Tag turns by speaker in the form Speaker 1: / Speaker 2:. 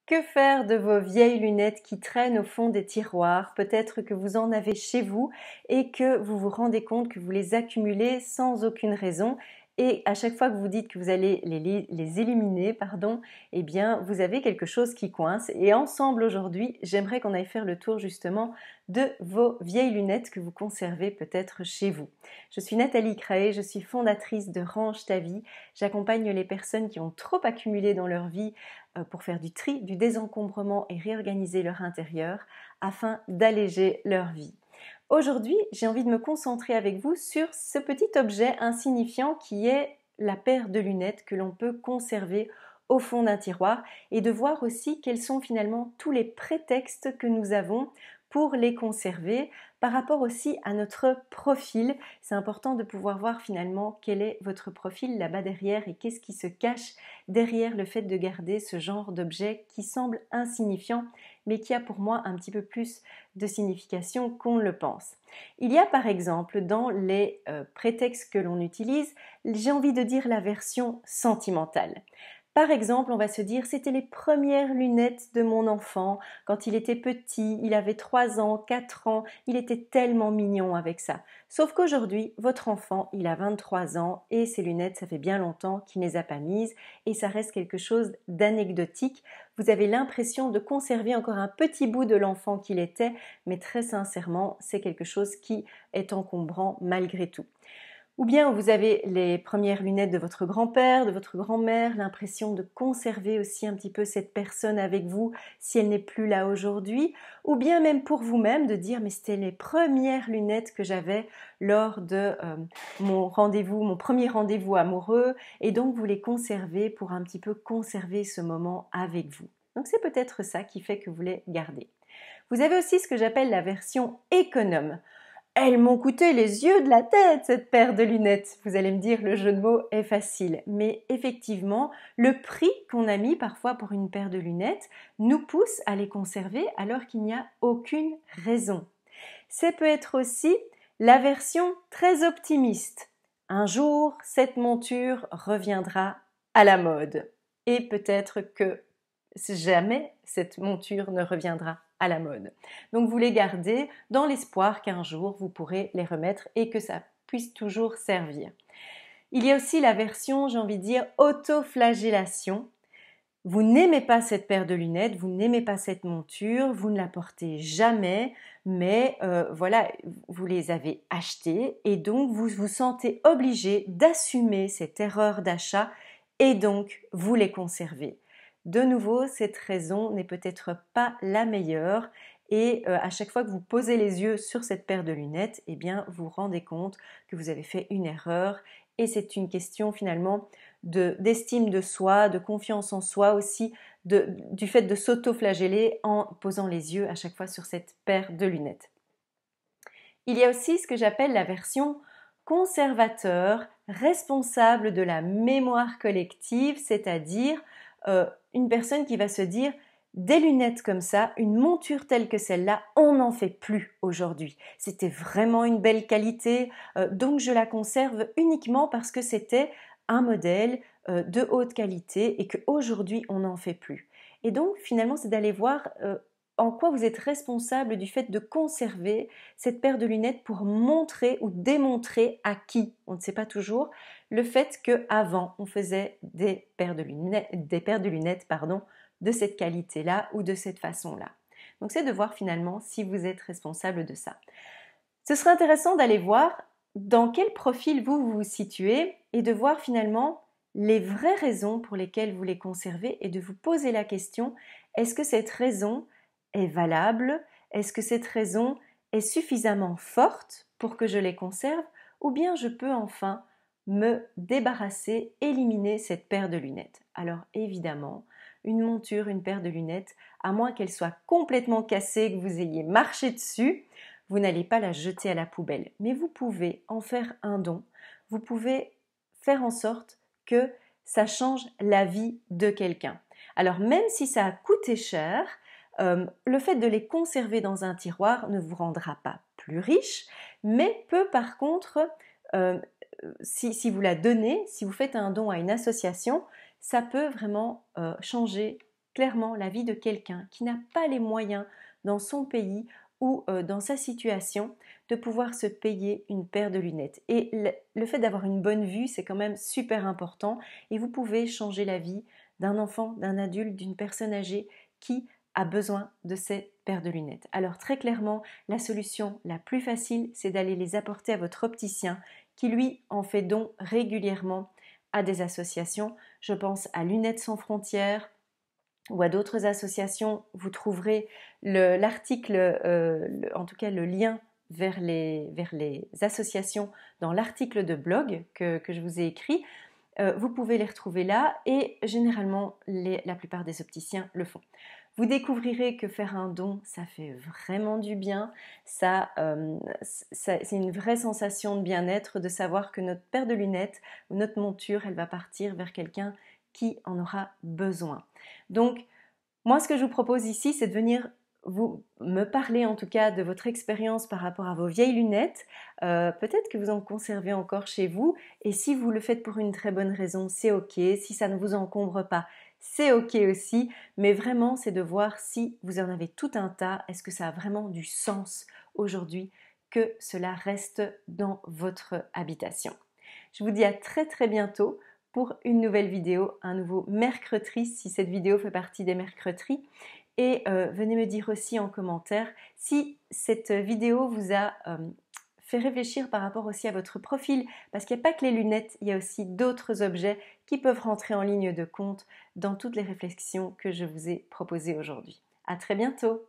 Speaker 1: Que faire de vos vieilles lunettes qui traînent au fond des tiroirs? Peut-être que vous en avez chez vous et que vous vous rendez compte que vous les accumulez sans aucune raison. Et à chaque fois que vous dites que vous allez les éliminer, eh bien, vous avez quelque chose qui coince. Et ensemble aujourd'hui, j'aimerais qu'on aille faire le tour justement de vos vieilles lunettes que vous conservez peut-être chez vous. Je suis Nathalie Craé, je suis fondatrice de Range ta vie. J'accompagne les personnes qui ont trop accumulé dans leur vie pour faire du tri, du désencombrement et réorganiser leur intérieur afin d'alléger leur vie. Aujourd'hui, j'ai envie de me concentrer avec vous sur ce petit objet insignifiant qui est la paire de lunettes que l'on peut conserver au fond d'un tiroir et de voir aussi quels sont finalement tous les prétextes que nous avons pour les conserver par rapport aussi à notre profil. C'est important de pouvoir voir finalement quel est votre profil là-bas derrière et qu'est-ce qui se cache derrière le fait de garder ce genre d'objet qui semble insignifiant mais qui a pour moi un petit peu plus de signification qu'on le pense. Il y a par exemple dans les prétextes que l'on utilise, j'ai envie de dire la version sentimentale. Par exemple, on va se dire, c'était les premières lunettes de mon enfant. Quand il était petit, il avait 3 ans, 4 ans, il était tellement mignon avec ça. Sauf qu'aujourd'hui, votre enfant, il a 23 ans et ses lunettes, ça fait bien longtemps qu'il ne les a pas mises et ça reste quelque chose d'anecdotique. Vous avez l'impression de conserver encore un petit bout de l'enfant qu'il était, mais très sincèrement, c'est quelque chose qui est encombrant malgré tout. Ou bien vous avez les premières lunettes de votre grand-père, de votre grand-mère, l'impression de conserver aussi un petit peu cette personne avec vous si elle n'est plus là aujourd'hui. Ou bien même pour vous-même de dire mais c'était les premières lunettes que j'avais lors de mon premier rendez-vous amoureux et donc vous les conservez pour un petit peu conserver ce moment avec vous. Donc c'est peut-être ça qui fait que vous les gardez. Vous avez aussi ce que j'appelle la version économe. Elles m'ont coûté les yeux de la tête, cette paire de lunettes. Vous allez me dire, le jeu de mots est facile. Mais effectivement, le prix qu'on a mis parfois pour une paire de lunettes nous pousse à les conserver alors qu'il n'y a aucune raison. Ça peut être aussi la version très optimiste. Un jour, cette monture reviendra à la mode. Et peut-être que jamais cette monture ne reviendra à la mode. Donc vous les gardez dans l'espoir qu'un jour vous pourrez les remettre et que ça puisse toujours servir. Il y a aussi la version, j'ai envie de dire, autoflagellation. Vous n'aimez pas cette paire de lunettes, vous n'aimez pas cette monture, vous ne la portez jamais, mais voilà, vous les avez achetées et donc vous vous sentez obligé d'assumer cette erreur d'achat et donc vous les conservez. De nouveau, cette raison n'est peut-être pas la meilleure et à chaque fois que vous posez les yeux sur cette paire de lunettes, eh bien, vous vous rendez compte que vous avez fait une erreur et c'est une question finalement d'estime de soi, de confiance en soi aussi, du fait de s'auto-flageller en posant les yeux à chaque fois sur cette paire de lunettes. Il y a aussi ce que j'appelle la version conservateur, responsable de la mémoire collective, c'est-à-dire une personne qui va se dire des lunettes comme ça, une monture telle que celle-là, on n'en fait plus aujourd'hui. C'était vraiment une belle qualité, donc je la conserve uniquement parce que c'était un modèle de haute qualité et qu'aujourd'hui on n'en fait plus. Et donc finalement c'est d'aller voir en quoi vous êtes responsable du fait de conserver cette paire de lunettes pour montrer ou démontrer à qui, on ne sait pas toujours, le fait qu'avant on faisait des paires de lunettes, de cette qualité-là ou de cette façon-là. Donc c'est de voir finalement si vous êtes responsable de ça. Ce serait intéressant d'aller voir dans quel profil vous vous situez et de voir finalement les vraies raisons pour lesquelles vous les conservez et de vous poser la question, est-ce que cette raison est valable? Est-ce que cette raison est suffisamment forte pour que je les conserve? Ou bien je peux enfin me débarrasser, éliminer cette paire de lunettes? Alors évidemment, une monture, une paire de lunettes, à moins qu'elle soit complètement cassée, que vous ayez marché dessus, vous n'allez pas la jeter à la poubelle. Mais vous pouvez en faire un don. Vous pouvez faire en sorte que ça change la vie de quelqu'un. Alors même si ça a coûté cher, le fait de les conserver dans un tiroir ne vous rendra pas plus riche, mais peut par contre, si vous la donnez, si vous faites un don à une association, ça peut vraiment changer clairement la vie de quelqu'un qui n'a pas les moyens dans son pays ou dans sa situation de pouvoir se payer une paire de lunettes. Et le fait d'avoir une bonne vue, c'est quand même super important et vous pouvez changer la vie d'un enfant, d'un adulte, d'une personne âgée qui a besoin de ces paires de lunettes. Alors très clairement, la solution la plus facile, c'est d'aller les apporter à votre opticien qui lui en fait don régulièrement à des associations. Je pense à Lunettes sans frontières ou à d'autres associations. Vous trouverez l'article, en tout cas le lien vers les associations dans l'article de blog que je vous ai écrit. Vous pouvez les retrouver là et généralement la plupart des opticiens le font. Vous découvrirez que faire un don, ça fait vraiment du bien. C'est une vraie sensation de bien-être de savoir que notre paire de lunettes ou notre monture, elle va partir vers quelqu'un qui en aura besoin. Donc, moi, ce que je vous propose ici, c'est de venir vous me parler en tout cas de votre expérience par rapport à vos vieilles lunettes. Peut-être que vous en conservez encore chez vous et si vous le faites pour une très bonne raison, c'est ok. Si ça ne vous encombre pas, c'est ok aussi. Mais vraiment, c'est de voir si vous en avez tout un tas. Est-ce que ça a vraiment du sens aujourd'hui que cela reste dans votre habitation? Je vous dis à très très bientôt pour une nouvelle vidéo, un nouveau mercredi si cette vidéo fait partie des mercredis. Et venez me dire aussi en commentaire si cette vidéo vous a fait réfléchir par rapport aussi à votre profil, parce qu'il n'y a pas que les lunettes, il y a aussi d'autres objets qui peuvent rentrer en ligne de compte dans toutes les réflexions que je vous ai proposées aujourd'hui. À très bientôt!